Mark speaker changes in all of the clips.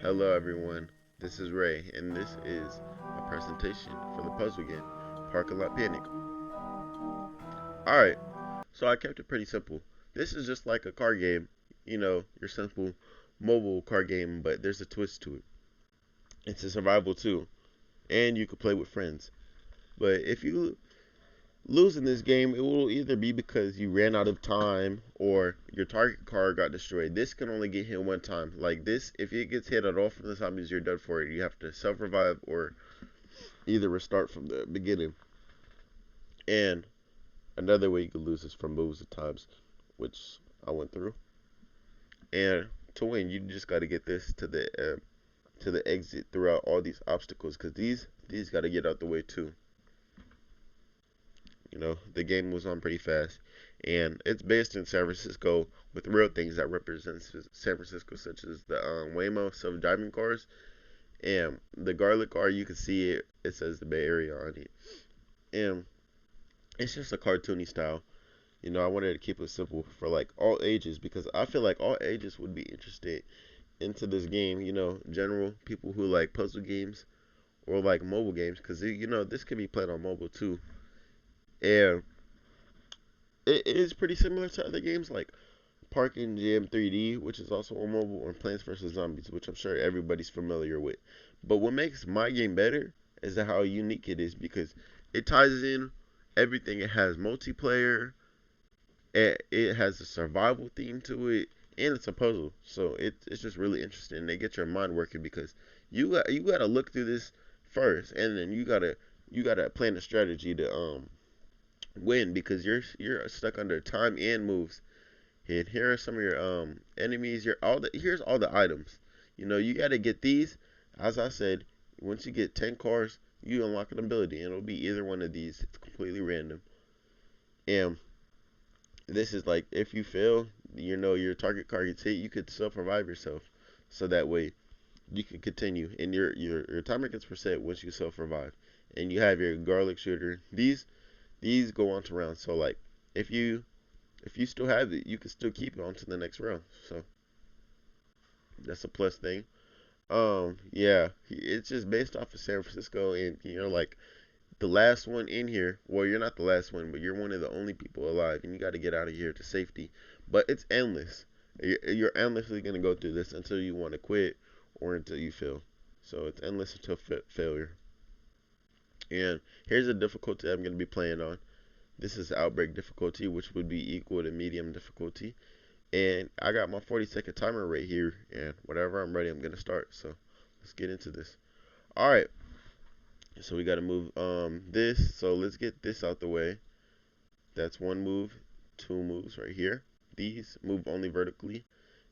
Speaker 1: Hello everyone, this is Ray, and this is a presentation for the puzzle game, Parking Lot Panic. Alright, so I kept it pretty simple. This is just like a card game, your simple mobile card game, but there's a twist to it. It's a survival too, and you can play with friends. But if you lose in this game, it will either be because you ran out of time or your target card got destroyed. This can only get hit one time. Like this, if it gets hit at all from the zombies, you're done for it. You have to self-revive or either restart from the beginning. And another way you could lose is from moves at times, which I went through. And to win, you just got to get this to the exit throughout all these obstacles, because these got to get out the way too. The game was on pretty fast, and it's based in San Francisco with real things that represent San Francisco, such as the Waymo self-driving cars and the garlic car. You can see it. It says the Bay Area on it, and it's just a cartoony style. I wanted to keep it simple for like all ages because I feel like all ages would be interested into this game. General people who like puzzle games or like mobile games because this can be played on mobile too. And it is pretty similar to other games like Parking Jam 3D, which is also on mobile, and Plants vs Zombies, which I'm sure everybody's familiar with. But what makes my game better is how unique it is because it ties in everything. It has multiplayer, it has a survival theme to it, and it's a puzzle. So it's just really interesting. They get your mind working because you gotta look through this first, and then you gotta plan a strategy to win because you're stuck under time and moves. And here are some of your enemies. Here's all the items. You gotta get these. As I said, once you get 10 cars, you unlock an ability, and it'll be either one of these. It's completely random. And this is like if you fail, your target card gets hit, you could self revive yourself. So that way you can continue. And your timer gets reset once you self revive. And you have your garlic shooter. These go on to rounds. So like if you still have it, you can still keep it on to the next round. So that's a plus thing. Yeah, it's just based off of San Francisco, and like the last one in here. Well, you're not the last one, but you're one of the only people alive, and you got to get out of here to safety. But it's endless. You're endlessly gonna go through this until you want to quit or until you fail. So it's endless until failure. And here's a difficulty I'm gonna be playing on. This is outbreak difficulty, which would be equal to medium difficulty. And I got my 40-second timer right here, and whenever I'm ready, I'm gonna start. So let's get into this. All right. So we got to move this. So let's get this out the way. That's one move, two moves right here. These move only vertically,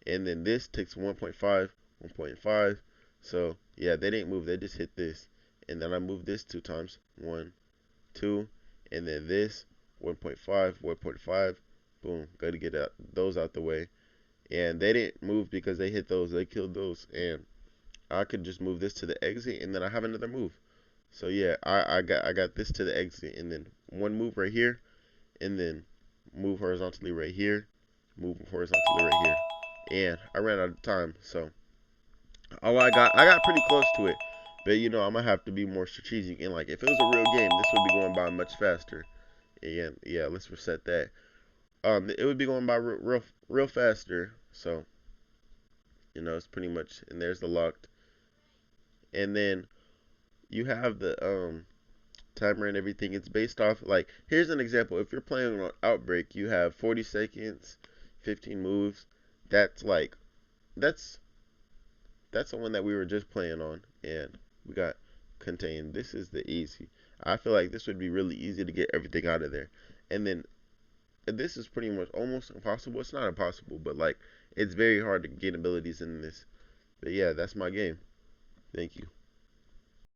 Speaker 1: and then this takes 1.5, 1.5. So yeah, they didn't move. They just hit this, and then I move this two times. One, two, and then this 1.5, 1.5. Boom. Got to get those out the way. And they didn't move because they hit those. They killed those, and I could just move this to the exit, and then I have another move. So yeah, I got this to the exit, and then one move right here, and then move horizontally right here, move horizontally right here, and I ran out of time. So all I got pretty close to it, but I'm gonna have to be more strategic. And like if it was a real game, this would be going by much faster. And yeah, let's reset that. It would be going by real faster. So it's pretty much, and there's the locked, and then you have the timer and everything. It's based off like here's an example. If you're playing on Outbreak, you have 40 seconds, 15 moves. That's like that's that's the one that we were just playing on, and we got contained. This is the easy. I feel like this would be really easy to get everything out of there, and then this is pretty much almost impossible. It's not impossible, but like it's very hard to get abilities in this. But yeah, that's my game. Thank you.